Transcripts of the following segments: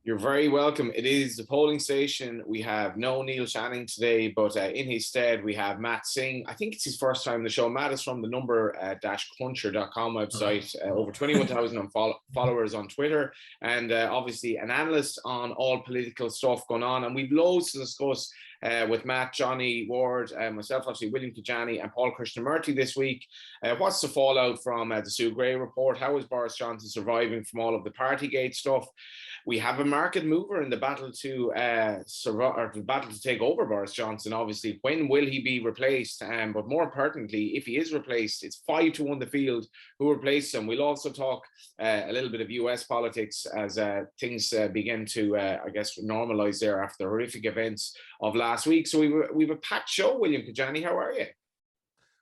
You're very welcome. It is the polling station. We have no Neil Channing today, but in his stead, we have Matt Singh. I think it's his first time on the show. Matt is from the number-cruncher.com website, over 21,000 followers on Twitter, and obviously an analyst on all political stuff going on. And we've loads to discuss with Matt, Johnny Ward, myself, obviously William Kedjanyi and Paul Krishnamurty this week. What's the fallout from the Sue Gray report? How is Boris Johnson surviving from all of the Partygate stuff? We have a market mover in the battle to take over Boris Johnson. Obviously, when will he be replaced? But more importantly, if he is replaced, it's 5-1 the field who replaces him. We'll also talk a little bit of US politics as things begin to, I guess, normalise there after the horrific events of last week. So we've a packed show. William Kedjanyi, how are you?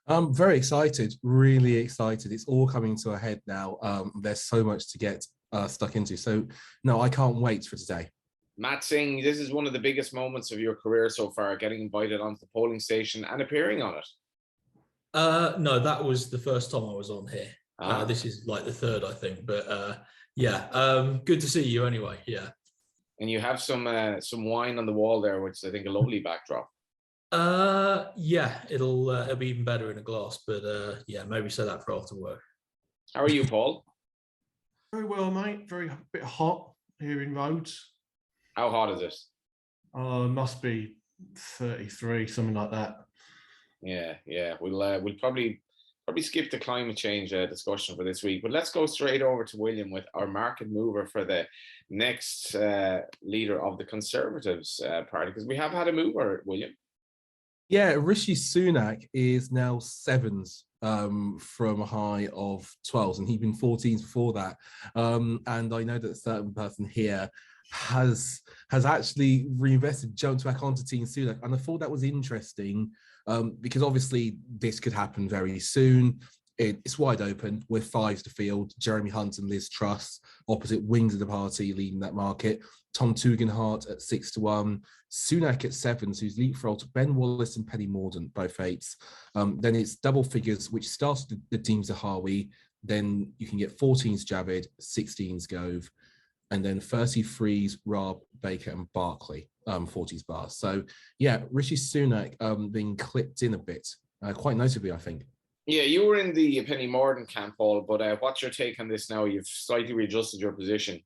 I'm very excited, really excited. It's all coming to a head now. There's so much to get stuck into. So, no, I can't wait for today. Matt Singh, this is one of the biggest moments of your career so far, getting invited onto the polling station and appearing on it. No, that was the first time I was on here. This is like the third, I think. But yeah, good to see you anyway. Yeah. And you have some wine on the wall there, which is, I think, a lovely backdrop. Yeah, it'll be even better in a glass. But yeah, maybe say that for after work. How are you, Paul? Very well, mate. Very bit hot here in Rhodes. How hot is it? Must be 33, something like that. Yeah. We'll probably skip the climate change discussion for this week, but let's go straight over to William with our market mover for the next leader of the Conservatives party, because we have had a mover, William. Yeah, Rishi Sunak is now 7s from a high of 12s, and he'd been 14s before that. And I know that a certain person here has actually reinvested, jumped back onto Team Sunak, and I thought that was interesting because obviously this could happen very soon. It's wide open with 5s to field. Jeremy Hunt and Liz Truss, opposite wings of the party, leading that market. Tom Tugendhat at 6-1. Sunak at 7s, who's leapfrogged Ben Wallace and Penny Mordaunt, both 8s. Then it's double figures, which starts with the Dean Zahawi. Then you can get 14s Javid, 16s Gove, and then 33s Raab, Baker and Barclay, 40s bars. So yeah, Rishi Sunak being clipped in a bit, quite notably, I think. Yeah, you were in the Penny Mordaunt camp, Paul, but what's your take on this now? You've slightly readjusted your position.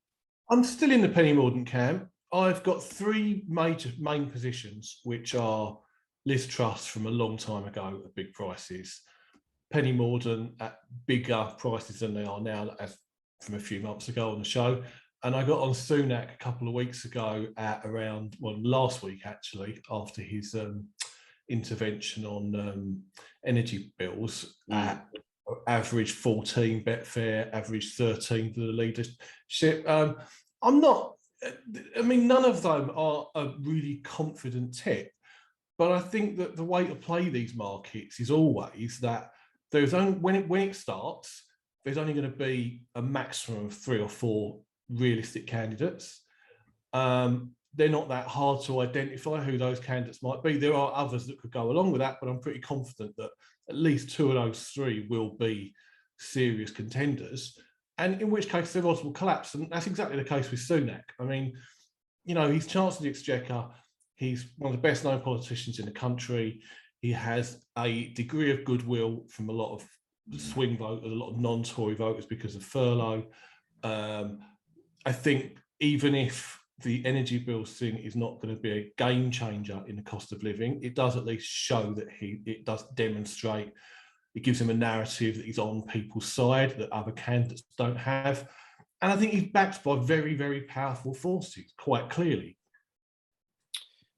I'm still in the Penny Mordaunt camp. I've got 3 main positions, which are Liz Truss from a long time ago at big prices, Penny Mordaunt at bigger prices than they are now, as from a few months ago on the show. And I got on Sunak a couple of weeks ago at around, last week actually, after his intervention on energy bills at average 14 Betfair, average 13 for the leadership. None of them are a really confident tip, but I think that the way to play these markets is always that there's only, when it starts, there's only going to be a maximum of 3 or 4 realistic candidates. They're not that hard to identify who those candidates might be. There are others that could go along with that, but I'm pretty confident that at least 2 of those 3 will be serious contenders, and in which case their odds will collapse. And that's exactly the case with Sunak. I mean, he's Chancellor of the Exchequer. He's one of the best known politicians in the country. He has a degree of goodwill from a lot of swing voters, a lot of non-Tory voters because of furlough. I think even if the energy bill thing is not going to be a game changer in the cost of living, it does at least show that it does demonstrate, it gives him a narrative that he's on people's side that other candidates don't have. And I think he's backed by very, very powerful forces, quite clearly.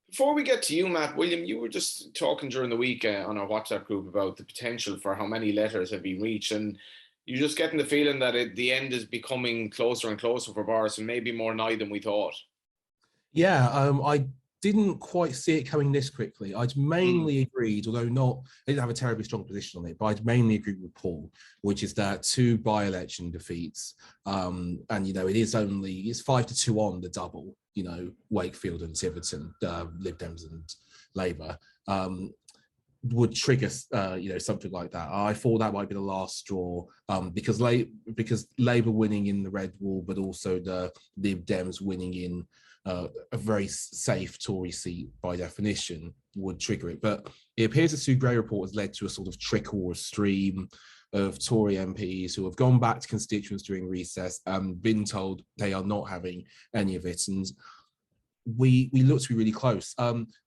Before we get to you, Matt, William, you were just talking during the week on our WhatsApp group about the potential for how many letters have been reached, and you're just getting the feeling that the end is becoming closer and closer for Boris, and maybe more nigh than we thought. Yeah, I didn't quite see it coming this quickly. I'd mainly agreed, although I didn't have a terribly strong position on it, but I'd mainly agreed with Paul, which is that 2 by-election defeats, and it's 5-2 on the double. Wakefield and Tiverton, Lib Dems and Labour, would trigger, something like that. I thought that might be the last straw, because because Labour winning in the Red Wall, but also the Lib Dems winning in a very safe Tory seat by definition would trigger it. But it appears the Sue Gray report has led to a sort of trickle or stream of Tory MPs who have gone back to constituents during recess and been told they are not having any of it. And we look to be really close.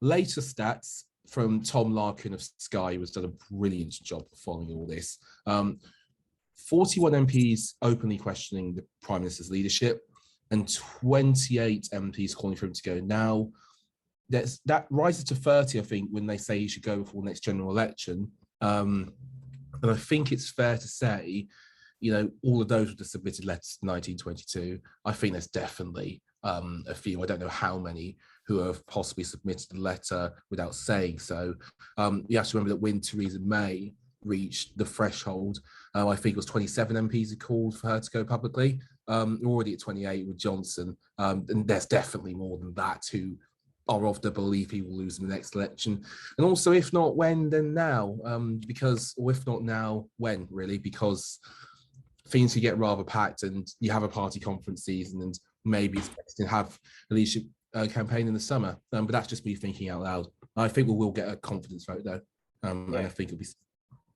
Later stats from Tom Larkin of Sky, who has done a brilliant job of following all this. 41 MPs openly questioning the Prime Minister's leadership and 28 MPs calling for him to go now. That rises to 30, I think, when they say he should go before the next general election. And I think it's fair to say, you know, all of those would have submitted letters to 1922. I think there's definitely a few, I don't know how many, who have possibly submitted a letter without saying so. You have to remember that when Theresa May reached the threshold, I think it was 27 MPs who called for her to go publicly. We're already at 28 with Johnson, and there's definitely more than that who are of the belief he will lose in the next election. And also, if not when, then now, or if not now, when, really, because things could get rather packed and you have a party conference season and maybe expecting to have a leadership campaign in the summer. But that's just me thinking out loud. I think we will get a confidence vote, though. And I think it'll be...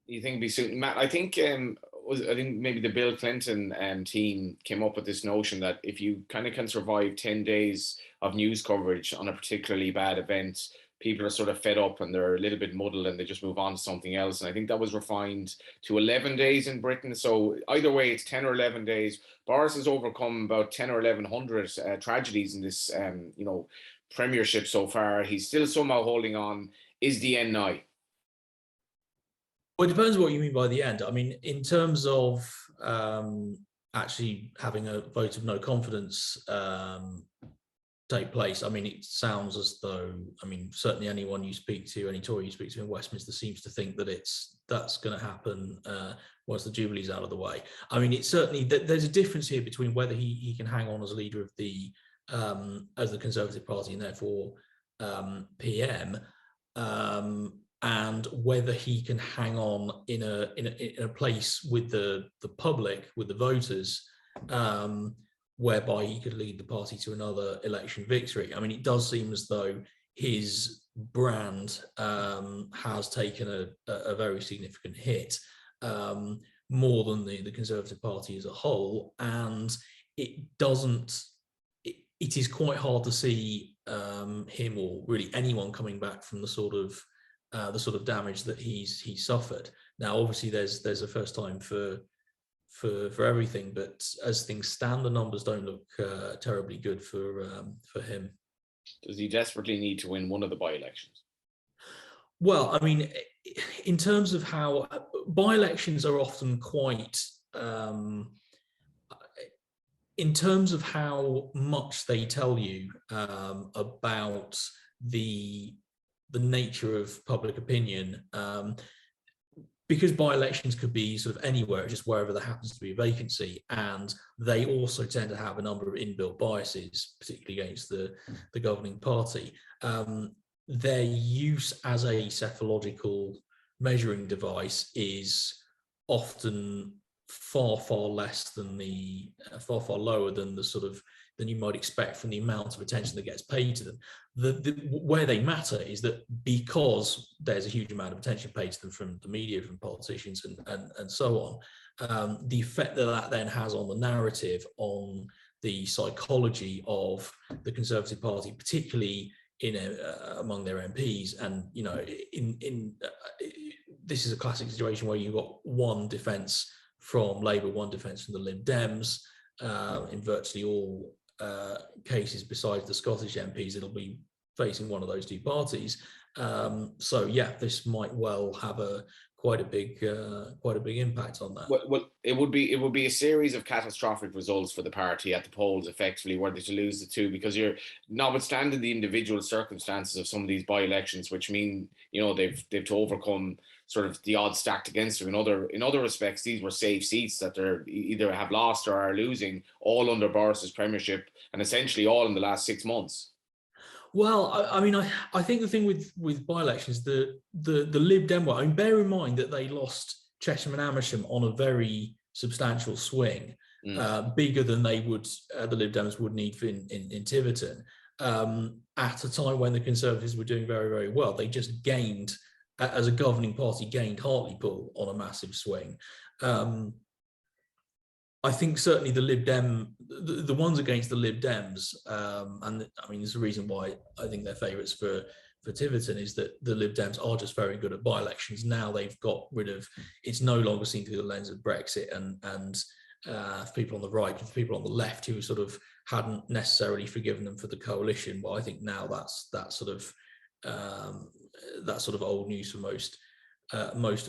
You think it'll be soon? Matt, I think maybe the Bill Clinton team came up with this notion that if you kind of can survive 10 days of news coverage on a particularly bad event, people are sort of fed up and they're a little bit muddled and they just move on to something else. And I think that was refined to 11 days in Britain. So either way, it's 10 or 11 days. Boris has overcome about 10 or 1100 tragedies in this, premiership so far. He's still somehow holding on. Is the end now? Well, it depends what you mean by the end. I mean, in terms of actually having a vote of no confidence take place, I mean, it sounds as though, certainly anyone you speak to, any Tory you speak to in Westminster seems to think that that's going to happen once the Jubilee's out of the way. I mean, it's certainly, there's a difference here between whether he can hang on as a leader of the Conservative Party and therefore PM, and whether he can hang on in a place with the public, with the voters, whereby he could lead the party to another election victory. I mean, it does seem as though his brand has taken a very significant hit, more than the Conservative Party as a whole, and it is quite hard to see him or really anyone coming back from the sort of damage that he's suffered. Now, obviously, there's a first time for everything, but as things stand, the numbers don't look terribly good for him. Does he desperately need to win one of the by-elections? Well, I mean, in terms of how by-elections are often quite, in terms of how much they tell you about the nature of public opinion, because by-elections could be sort of anywhere, just wherever there happens to be a vacancy, and they also tend to have a number of inbuilt biases, particularly against the governing party. Their use as a cephalological measuring device is often far less than far lower than than you might expect from the amount of attention that gets paid to them. Where they matter is that because there's a huge amount of attention paid to them from the media, from politicians and so on, the effect that then has on the narrative, on the psychology of the Conservative Party, particularly among their MPs, and this is a classic situation where you've got one defence from Labour, one defence from the Lib Dems. In virtually all cases, besides the Scottish MPs, it'll be facing one of those two parties. So yeah, this might well have quite a big impact on that. Well, it would be a series of catastrophic results for the party at the polls, effectively, were they to lose the two, because you're notwithstanding the individual circumstances of some of these by-elections, which mean they've to overcome sort of the odds stacked against them. In other respects, these were safe seats that they're either have lost or are losing, all under Boris's premiership, and essentially all in the last 6 months. Well, I mean, I think the thing with by-elections, the Lib Dem, bear in mind that they lost Chesham and Amersham on a very substantial swing, bigger than they would the Lib Dems would need in Tiverton, at a time when the Conservatives were doing very, very well. They just gained, as a governing party, gained Hartlepool on a massive swing. I think certainly the Lib Dem, the ones against the Lib Dems, and I mean, there's a reason why I think they're favourites for Tiverton, is that the Lib Dems are just very good at by-elections. Now they've got rid of, it's no longer seen through the lens of Brexit and people on the right, people on the left who sort of hadn't necessarily forgiven them for the coalition. Well, I think now that's sort of old news for most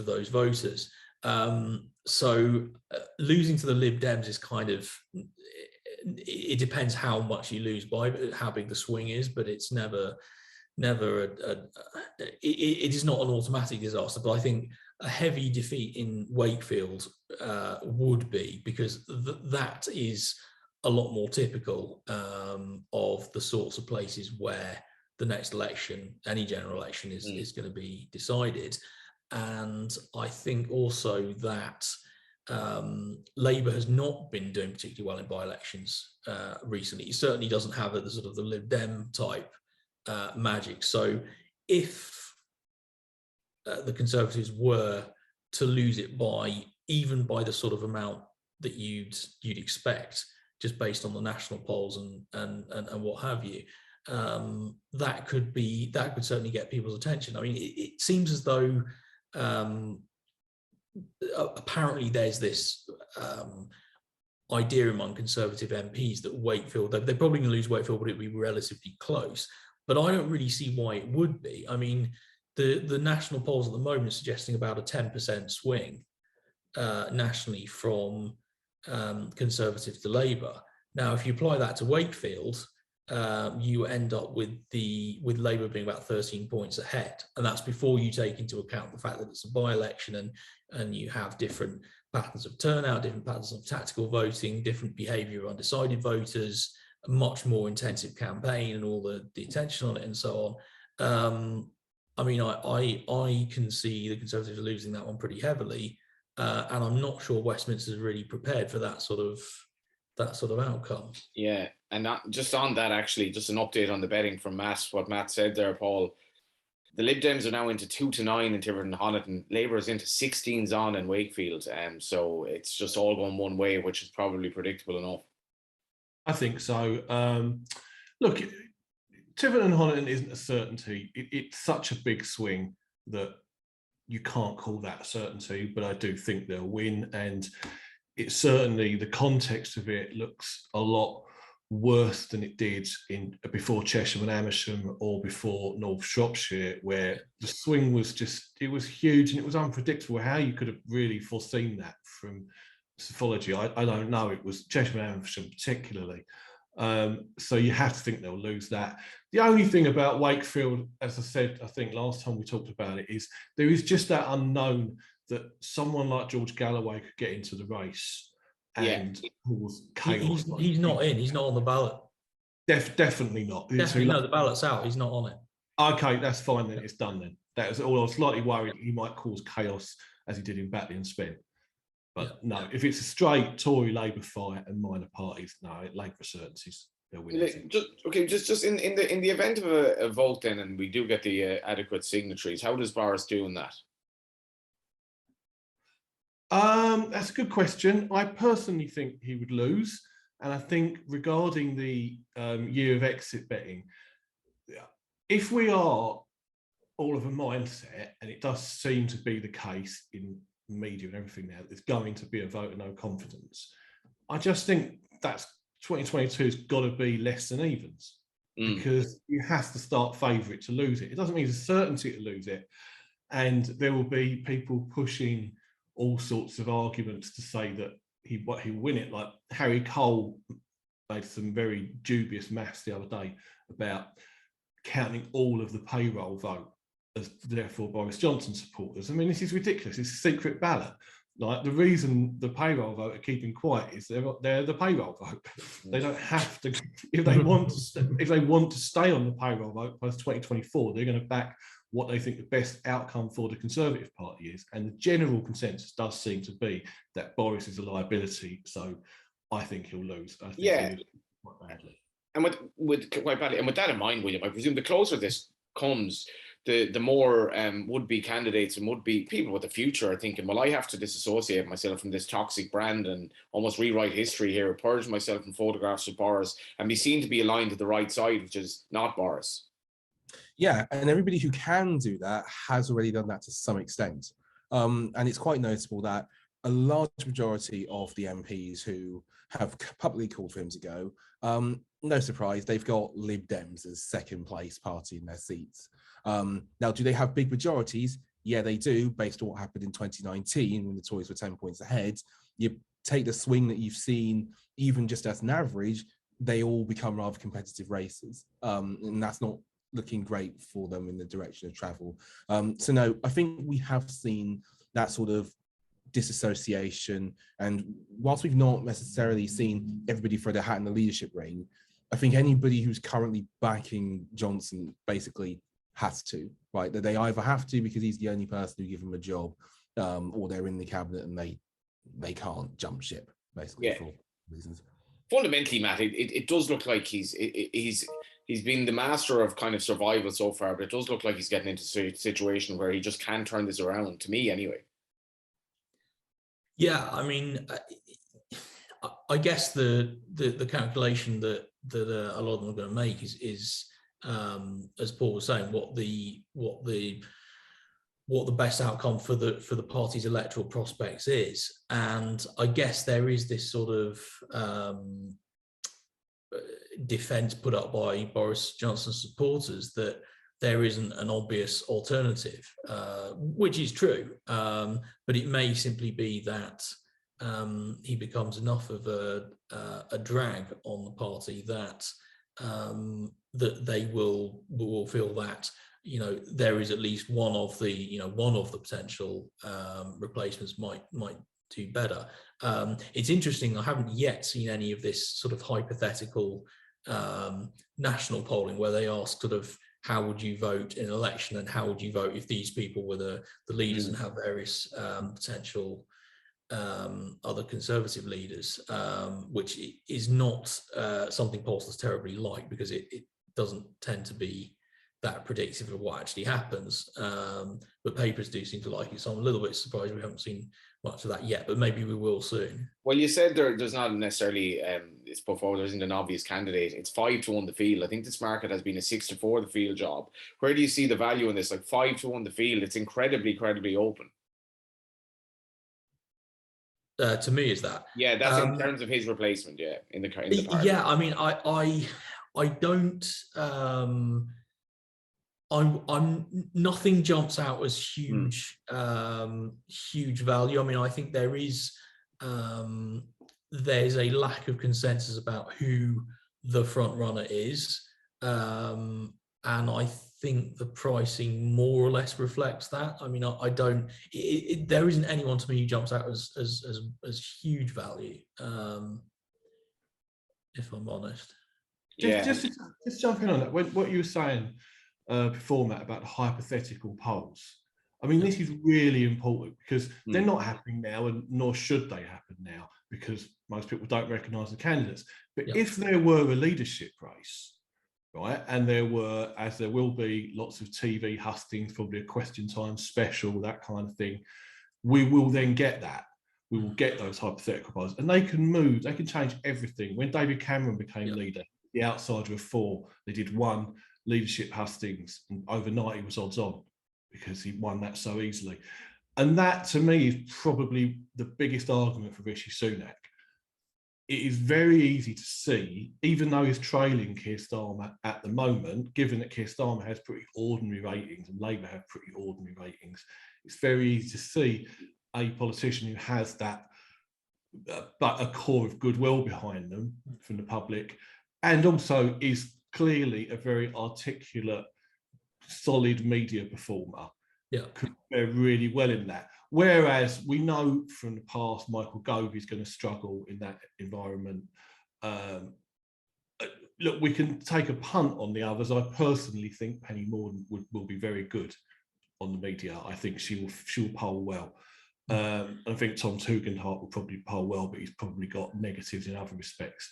of those voters. So losing to the Lib Dems is kind of, it depends how much you lose by, how big the swing is, but it's never it is not an automatic disaster. But I think a heavy defeat in Wakefield would be, because that is a lot more typical of the sorts of places where the next election, any general election, is going to be decided. And I think also that Labour has not been doing particularly well in by-elections recently. It certainly doesn't have the sort of the Lib Dem type magic. So if the Conservatives were to lose it by the sort of amount that you'd expect, just based on the national polls and what have you, that could certainly get people's attention. I mean, it seems as though apparently there's this idea among Conservative MPs that Wakefield, they're probably going to lose Wakefield, but it'll be relatively close. But I don't really see why it would be. I mean, the national polls at the moment are suggesting about a 10% swing nationally from Conservative to Labour. Now, if you apply that to Wakefield, you end up with Labour being about 13 points ahead, and that's before you take into account the fact that it's a by-election and you have different patterns of turnout, different patterns of tactical voting, different behaviour of undecided voters, a much more intensive campaign and all the attention on it and so on. I mean, I can see the Conservatives are losing that one pretty heavily, and I'm not sure Westminster is really prepared for that sort of outcome. Yeah, and just on that, actually, just an update on the betting from Matt, what Matt said there, Paul. The Lib Dems are now into 2-9 in Tiverton and Honiton. Labour is into 16s on in Wakefield. So it's just all going one way, which is probably predictable enough. I think so. Look, Tiverton and Honiton isn't a certainty. It's such a big swing that you can't call that a certainty, but I do think they'll win. And it's certainly, the context of it looks a lot worse than it did before Chesham and Amersham or before North Shropshire, where the swing was it was huge and it was unpredictable. How you could have really foreseen that from psephology, I don't know. It was Chesham and Amersham particularly. So you have to think they'll lose that. The only thing about Wakefield, as I said, I think last time we talked about it, is there is just that unknown that someone like George Galloway could get into the race and cause chaos. He's not in. He's not on the ballot. Definitely not. Definitely no. The ballot's out. He's not on it. Okay, that's fine then. It's done then. That was all. I was slightly worried he might cause chaos as he did in Batley and Spen. But no, if it's a straight Tory Labour fight and minor parties, no, Labour certainties, they'll win. Just in the event of a vote then, and we do get the adequate signatories, how does Boris do in that? That's a good question. I personally think he would lose. And I think regarding the year of exit betting, if we are all of a mindset, and it does seem to be the case in media and everything now, there's going to be a vote of no confidence. I just think that's 2022 has got to be less than evens, because you have to start favourite to lose it. It doesn't mean it's a certainty to lose it. And there will be people pushing all sorts of arguments to say that he will win it. Like Harry Cole made some very dubious maths the other day about counting all of the payroll vote as therefore Boris Johnson supporters. I mean, this is ridiculous. It's a secret ballot. Like, the reason the payroll vote are keeping quiet is they're the payroll vote. They don't have to, if they want to stay on the payroll vote post 2024, they're going to back what they think the best outcome for the Conservative Party is. And the general consensus does seem to be that Boris is a liability. So I think he'll lose. I think Yeah. he'll lose quite badly. And with quite badly, and with that in mind, William, I presume the closer this comes, the more would-be candidates and would-be people with a future are thinking, well, I have to disassociate myself from this toxic brand and almost rewrite history here, purge myself from photographs of Boris and be seen to be aligned to the right side, which is not Boris. Yeah, and everybody who can do that has already done that to some extent. And it's quite noticeable that a large majority of the MPs who have publicly called for him to go, no surprise, they've got Lib Dems as second place party in their seats. Now, do they have big majorities? Yeah, they do, based on what happened in 2019 when the Tories were 10 points ahead. You take the swing that you've seen, even just as an average, they all become rather competitive races. And that's not looking great for them in the direction of travel. So no, I think we have seen that sort of disassociation. And whilst we've not necessarily seen everybody throw their hat in the leadership ring, I think anybody who's currently backing Johnson basically has to, right? That they either have to because he's the only person who give them a job, or they're in the cabinet and they can't jump ship, basically, for reasons. Fundamentally, Matt, it does look like he's been the master of kind of survival so far, but it does look like he's getting into a situation where he just can't turn this around, to me anyway. Yeah, I mean, I guess the calculation that a lot of them are going to make is as Paul was saying, what the best outcome for the party's electoral prospects is. And I guess there is this sort of defense put up by Boris Johnson's supporters that there isn't an obvious alternative, which is true, but it may simply be that he becomes enough of a drag on the party that that they will feel that, you know, there is at least one of the potential replacements might do better. It's interesting, I haven't yet seen any of this sort of hypothetical national polling where they ask sort of how would you vote in an election and how would you vote if these people were the leaders and have various potential other Conservative leaders, which is not something pollsters terribly like, because it doesn't tend to be that predictive of what actually happens, but papers do seem to like it, so I'm a little bit surprised we haven't seen much of that yet, but maybe we will soon. Well, you said there's not necessarily it's put forward, there isn't an obvious candidate. It's 5-1 the field. I think this market has been a 6-4 the field job. Where do you see the value in this? Like 5-1 the field, it's incredibly open. To me, is that? Yeah, that's in terms of his replacement. Yeah, in the party. Yeah, I mean, I don't. I'm nothing jumps out as huge, huge value. I mean, I think there's a lack of consensus about who the front runner is, and I think the pricing more or less reflects that. I mean, I don't. There isn't anyone to me who jumps out as huge value, if I'm honest. Yeah. Just jump in on that. What you were saying before, Matt, about the hypothetical polls. I mean, this is really important because they're not happening now, and nor should they happen now, because most people don't recognise the candidates. But if there were a leadership race, right, and there were, as there will be, lots of TV hustings, probably a question time special, that kind of thing, we will then get that. We will get those hypothetical polls, and they can move, they can change everything. When David Cameron became leader, the outsider of 4, they did 1 leadership hustings, and overnight he was odds on because he won that so easily. And that, to me, is probably the biggest argument for Rishi Sunak. It is very easy to see, even though he's trailing Keir Starmer at the moment, given that Keir Starmer has pretty ordinary ratings and Labour have pretty ordinary ratings, it's very easy to see a politician who has that, but a core of goodwill behind them from the public, and also is clearly a very articulate, solid media performer. Yeah, could fare really well in that. Whereas we know from the past, Michael Gove is going to struggle in that environment. look, we can take a punt on the others. I personally think Penny Mordaunt will be very good on the media. I think she'll poll well. I think Tom Tugendhat will probably poll well, but he's probably got negatives in other respects.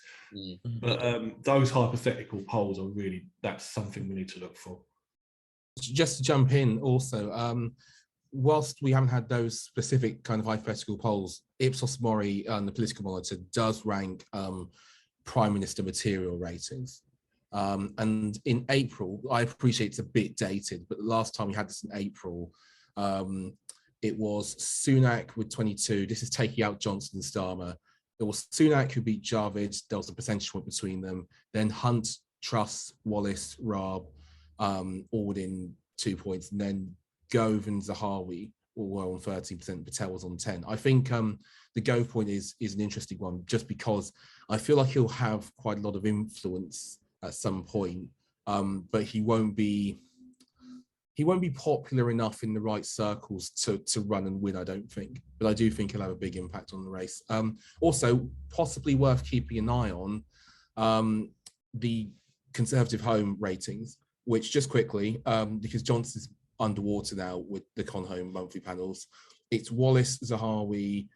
But those hypothetical polls are really, that's something we need to look for. Just to jump in also, whilst we haven't had those specific kind of hypothetical polls, Ipsos Mori and the Political Monitor does rank Prime Minister material ratings. And in April, I appreciate it's a bit dated, but the last time we had this in April, it was Sunak with 22. This is taking out Johnson and Starmer. It was Sunak who beat Javid. There was a percentage point between them. Then Hunt, Truss, Wallace, Raab, all within 2 points. And then Gove and Zahawi all were on 13%. Patel was on 10. I think the Gove point is an interesting one, just because I feel like he'll have quite a lot of influence at some point, but he won't be popular enough in the right circles to run and win, I don't think. But I do think he'll have a big impact on the race. Also, possibly worth keeping an eye on the Conservative Home ratings, which just quickly, because Johnson's underwater now with the Con Home monthly panels, it's Wallace, Zahawi,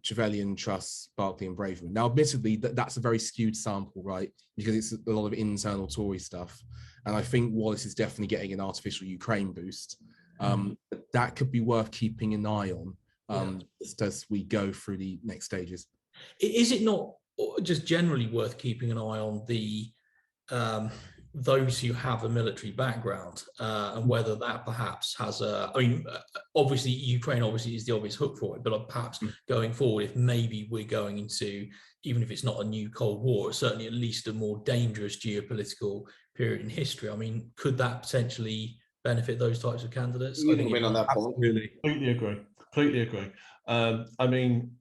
Trevelyan, Truss, Barclay and Braverman. Now, admittedly, that's a very skewed sample, right? Because it's a lot of internal Tory stuff. And I think Wallace is definitely getting an artificial Ukraine boost. But that could be worth keeping an eye on as we go through the next stages. Is it not just generally worth keeping an eye on the those who have a military background and whether that perhaps has a, I mean, obviously Ukraine obviously is the obvious hook for it, but perhaps going forward, if maybe we're going into, even if it's not a new Cold War, certainly at least a more dangerous geopolitical period in history, I mean, could that potentially benefit those types of candidates? You can win on that point. Really, completely agree. I mean,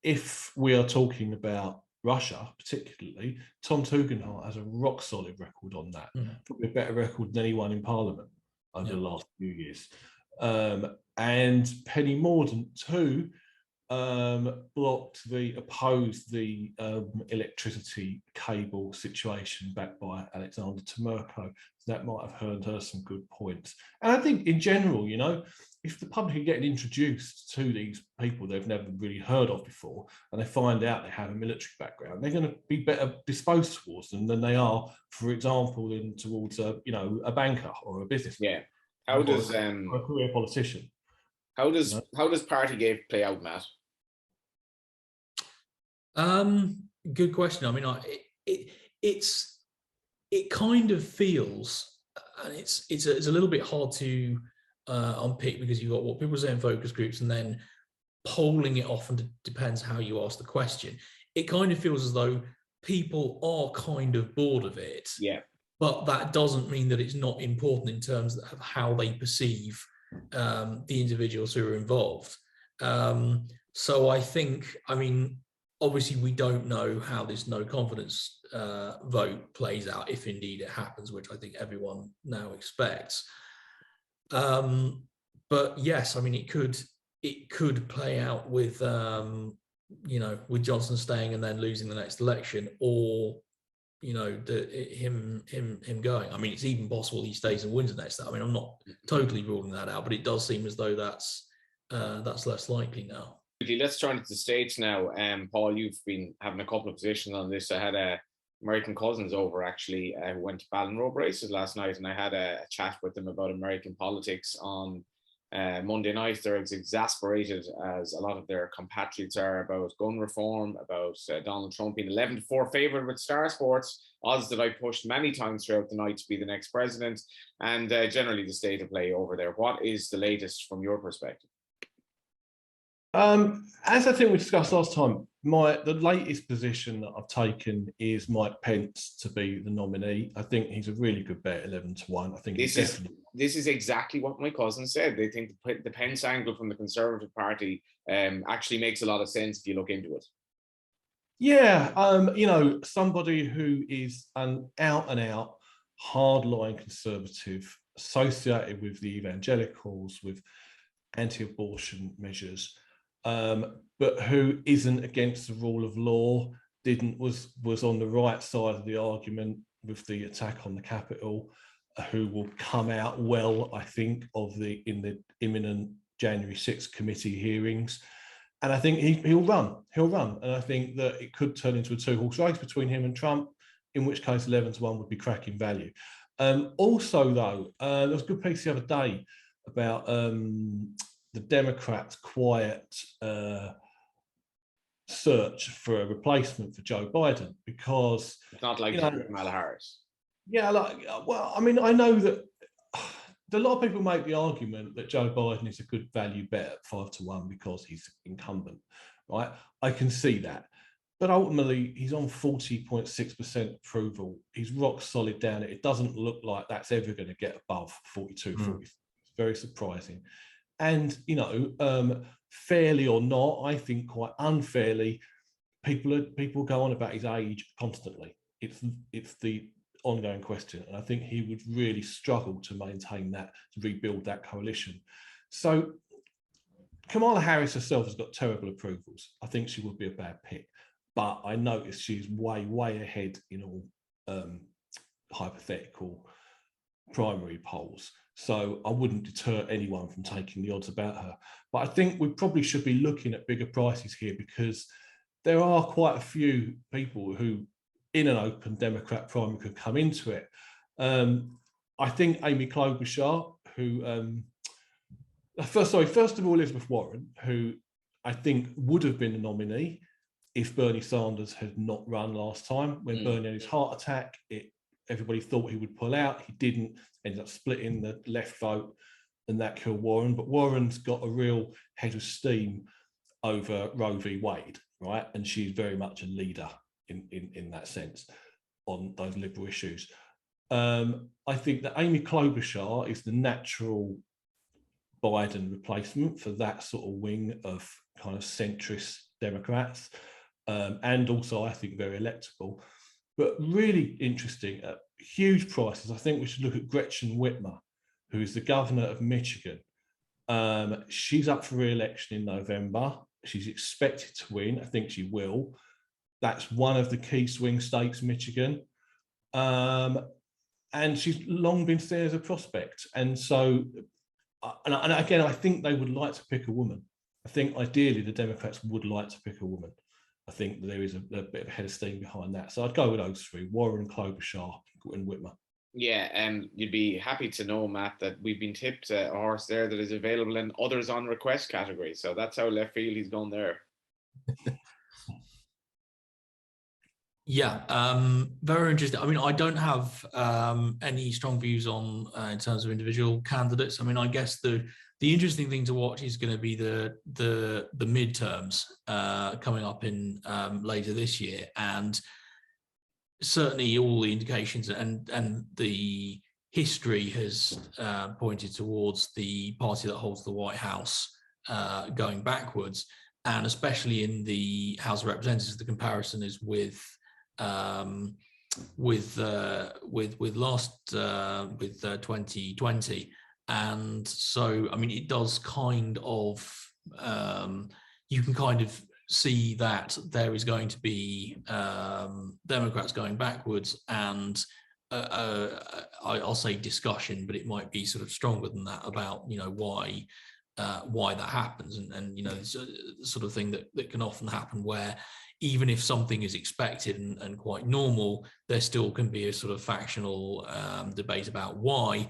if we are talking about Russia, particularly, Tom Tugendhat has a rock solid record on that. Probably a better record than anyone in Parliament over the last few years. And Penny Mordaunt too opposed the electricity cable situation backed by Alexander Temirko. So that might have earned her some good points. And I think in general, you know, if the public are getting introduced to these people they've never really heard of before, and they find out they have a military background, they're going to be better disposed towards them than they are, for example, towards a banker or a businessman. Yeah. How does a career politician? How does Partygate play out, Matt? Good question. I mean, it kind of feels, and it's a little bit hard to unpick, because you've got what people say in focus groups and then polling it often depends how you ask the question. It kind of feels as though people are kind of bored of it. Yeah. But that doesn't mean that it's not important in terms of how they perceive the individuals who are involved. So I think, I mean, obviously we don't know how this no confidence vote plays out, if indeed it happens, which I think everyone now expects. But yes, I mean, it could play out with with Johnson staying and then losing the next election, or him going. I mean, it's even possible he stays and wins the next. I mean, I'm not totally ruling that out, but it does seem as though that's less likely now. Let's turn to the States now. Paul, you've been having a couple of positions on this. I had American cousins over, actually, who went to Ballon Robe races last night, and I had a chat with them about American politics on Monday night. They're as exasperated as a lot of their compatriots are about gun reform, about Donald Trump being 11-4 favourite with Star Sports, odds that I pushed many times throughout the night to be the next president, and generally the state of play over there. What is the latest from your perspective? As I think we discussed last time, the latest position that I've taken is Mike Pence to be the nominee. I think he's a really good bet, 11-1. I think this is exactly what my cousin said. They think the Pence angle from the Conservative Party actually makes a lot of sense if you look into it. Yeah, somebody who is an out-and-out hardline conservative, associated with the evangelicals, with anti-abortion measures, but who isn't against the rule of law, was on the right side of the argument with the attack on the Capitol, who will come out well, I think, in the imminent January 6th committee hearings. And I think he'll run. And I think that it could turn into a two-horse race between him and Trump, in which case 11-1 would be cracking value. Also, though, there was a good piece the other day about the Democrats' quiet search for a replacement for Joe Biden, because it's not like Kamala Harris. Yeah, well, I mean, I know that a lot of people make the argument that Joe Biden is a good value bet at 5-1 because he's incumbent, right? I can see that. But ultimately, he's on 40.6% approval. He's rock solid down it. It doesn't look like that's ever going to get above 42, 40. It's very surprising. And, fairly or not, I think quite unfairly, people go on about his age constantly. It's the ongoing question. And I think he would really struggle to maintain that, to rebuild that coalition. So Kamala Harris herself has got terrible approvals. I think she would be a bad pick. But I noticed she's way, way ahead in all hypothetical primary polls. So I wouldn't deter anyone from taking the odds about her. But I think we probably should be looking at bigger prices here, because there are quite a few people who, in an open Democrat primary, could come into it. I think Amy Klobuchar, who, first of all, Elizabeth Warren, who I think would have been the nominee if Bernie Sanders had not run last time. When Bernie had his heart attack, everybody thought he would pull out. He didn't, ended up splitting the left vote, and that killed Warren. But Warren's got a real head of steam over Roe v. Wade, right? And she's very much a leader in that sense on those liberal issues. I think that Amy Klobuchar is the natural Biden replacement for that sort of wing of kind of centrist Democrats. And also, I think, very electable. But really interesting, at huge prices, I think we should look at Gretchen Whitmer, who is the governor of Michigan. She's up for re-election in November. She's expected to win. I think she will. That's one of the key swing states, Michigan. And she's long been seen as a prospect. And so, and again, I think they would like to pick a woman. I think ideally the Democrats would like to pick a woman. I think there is a bit of a head of steam behind that. So I'd go with those three: Warren, Klobuchar, and Whitmer. Yeah, and you'd be happy to know, Matt, that we've been tipped a horse there that is available in others on request category. So that's how left field he's gone there. Yeah, very interesting. I mean, I don't have any strong views on in terms of individual candidates. I mean, I guess the interesting thing to watch is going to be the midterms coming up in later this year, and certainly all the indications and the history has pointed towards the party that holds the White House going backwards, and especially in the House of Representatives, the comparison is with 2020. And so, I mean, it does kind of, you can kind of see that there is going to be Democrats going backwards, and I'll say discussion, but it might be sort of stronger than that about, why that happens. And it's a sort of thing that can often happen where even if something is expected and quite normal, there still can be a sort of factional debate about why.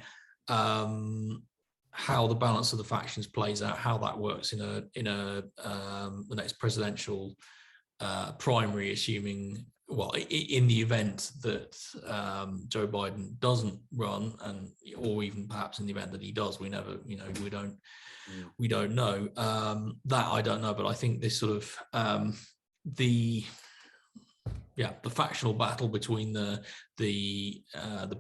How the balance of the factions plays out, how that works in the next presidential primary, assuming, well, in the event that Joe Biden doesn't run, or even perhaps in the event that he does, we never, we don't know. That I don't know, but I think this sort of the factional battle between the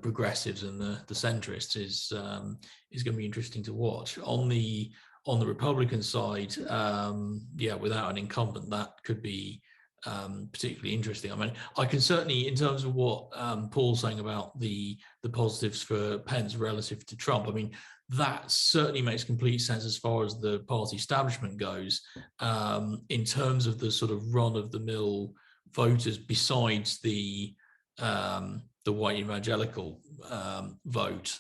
progressives and the centrists is going to be interesting to watch. On the Republican side, without an incumbent, that could be particularly interesting. I mean, I can certainly, in terms of what Paul's saying about the positives for Pence relative to Trump, I mean, that certainly makes complete sense as far as the party establishment goes. In terms of the sort of run-of-the-mill voters besides the white evangelical vote,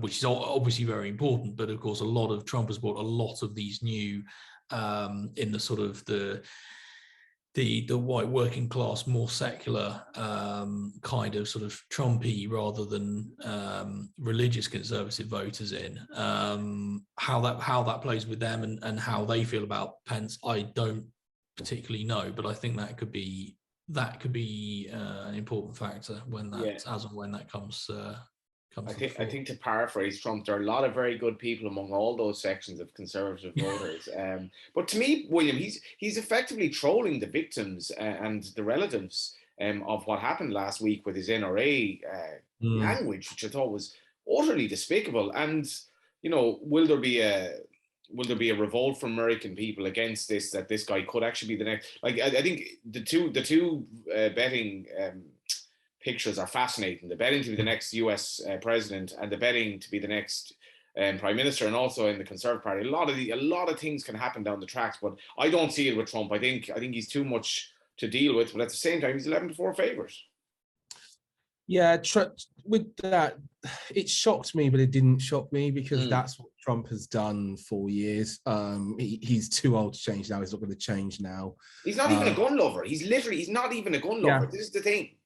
which is obviously very important. But of course, a lot of Trump has brought a lot of these new in the sort of the white working class, more secular kind of sort of Trumpy rather than religious conservative voters in. How that plays with them and how they feel about Pence, I don't particularly know, but I think that could be an important factor when that as and when that comes. I think to paraphrase Trump, there are a lot of very good people among all those sections of conservative voters. But to me, William, he's effectively trolling the victims and the relatives of what happened last week with his NRA language, which I thought was utterly despicable. And will there be a revolt from American people against this? That this guy could actually be the next. Like I think the two betting pictures are fascinating. The betting to be the next US president and the betting to be the next prime minister, and also in the Conservative Party. A lot of things can happen down the tracks, but I don't see it with Trump. I think he's too much to deal with, but at the same time, he's 11-4 favourite. Yeah, with that, it shocked me, but it didn't shock me because that's what Trump has done for years. He's too old to change now. He's not going to change now. He's not even a gun lover. He's not even a gun lover. This is the thing.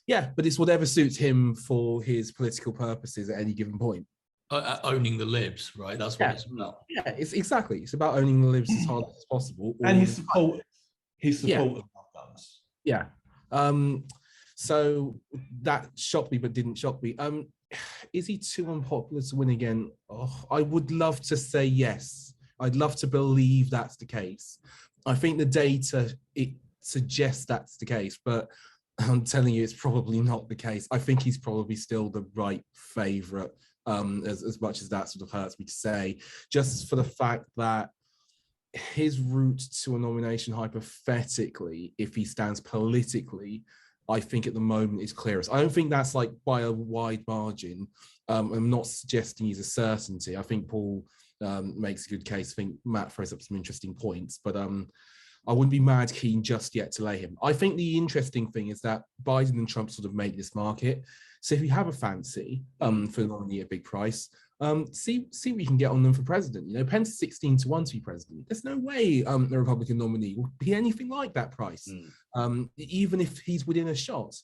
Yeah, but it's whatever suits him for his political purposes at any given point. Owning the libs, right? That's what it's about. Yeah, it's about owning the libs as hard as possible. And his support of guns. Yeah. So that shocked me, but didn't shock me. Is he too unpopular to win again? Oh, I would love to say yes. I'd love to believe that's the case. I think the data, it suggests that's the case, but I'm telling you, it's probably not the case. I think he's probably still the right favourite, as much as that sort of hurts me to say, just for the fact that his route to a nomination, hypothetically, if he stands politically, I think at the moment is clearest. I don't think that's like by a wide margin. I'm not suggesting he's a certainty. I think Paul makes a good case. I think Matt throws up some interesting points, but I wouldn't be mad keen just yet to lay him. I think the interesting thing is that Biden and Trump sort of make this market. So if you have a fancy for the nominee at a big price, see what you can get on them for president. Pence is 16-1 to be president. There's no way a Republican nominee will be anything like that price, even if he's within a shot.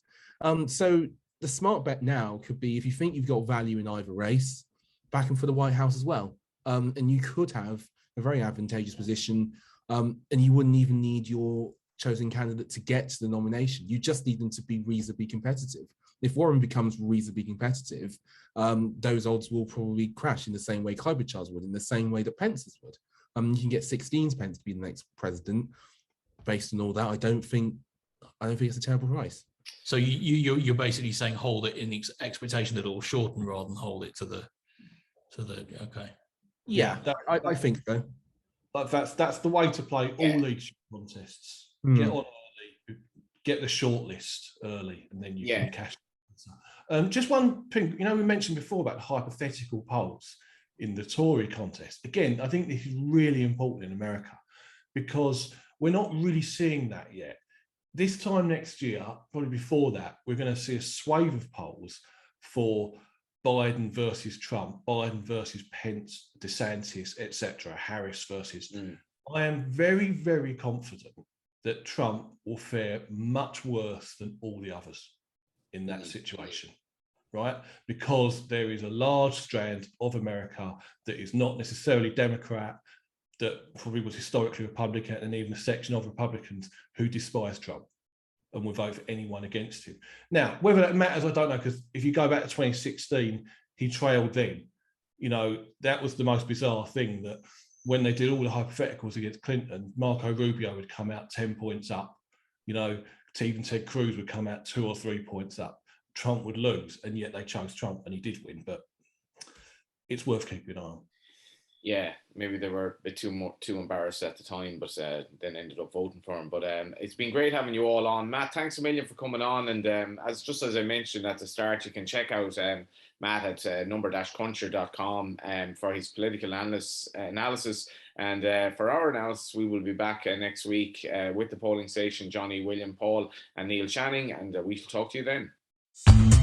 So the smart bet now could be, if you think you've got value in either race, back him for the White House as well. And you could have a very advantageous position. And you wouldn't even need your chosen candidate to get to the nomination. You just need them to be reasonably competitive. If Warren becomes reasonably competitive, those odds will probably crash in the same way Klobuchar's would, in the same way that Pence's would. You can get 16's Pence to be the next president. Based on all that, I don't think it's a terrible price. So you're basically saying hold it in the expectation that it will shorten rather than hold it to the okay. Yeah, I think so. But that's the way to play all leadership contests. Get on early, get the shortlist early, and then you can cash. Just one thing, we mentioned before about the hypothetical polls in the Tory contest. Again, I think this is really important in America because we're not really seeing that yet. This time next year, probably before that, we're going to see a swathe of polls for Biden versus Trump, Biden versus Pence, DeSantis, etc., Harris versus. I am very, very confident that Trump will fare much worse than all the others in that situation, right? Because there is a large strand of America that is not necessarily Democrat, that probably was historically Republican, and even a section of Republicans who despise Trump and will vote for anyone against him. Now, whether that matters, I don't know, because if you go back to 2016, he trailed then. That was the most bizarre thing, that when they did all the hypotheticals against Clinton, Marco Rubio would come out 10 points up. Even Ted Cruz would come out 2 or 3 points up. Trump would lose, and yet they chose Trump, and he did win. But it's worth keeping an eye on. Yeah, maybe they were a bit too embarrassed at the time, but then ended up voting for him. But it's been great having you all on. Matt, thanks a million for coming on. And as I mentioned at the start, you can check out Matt at number-cruncher.com for his political analysis. And for our analysis, we will be back next week with the polling station, Johnny, William, Paul, and Neil Channing, and we shall talk to you then.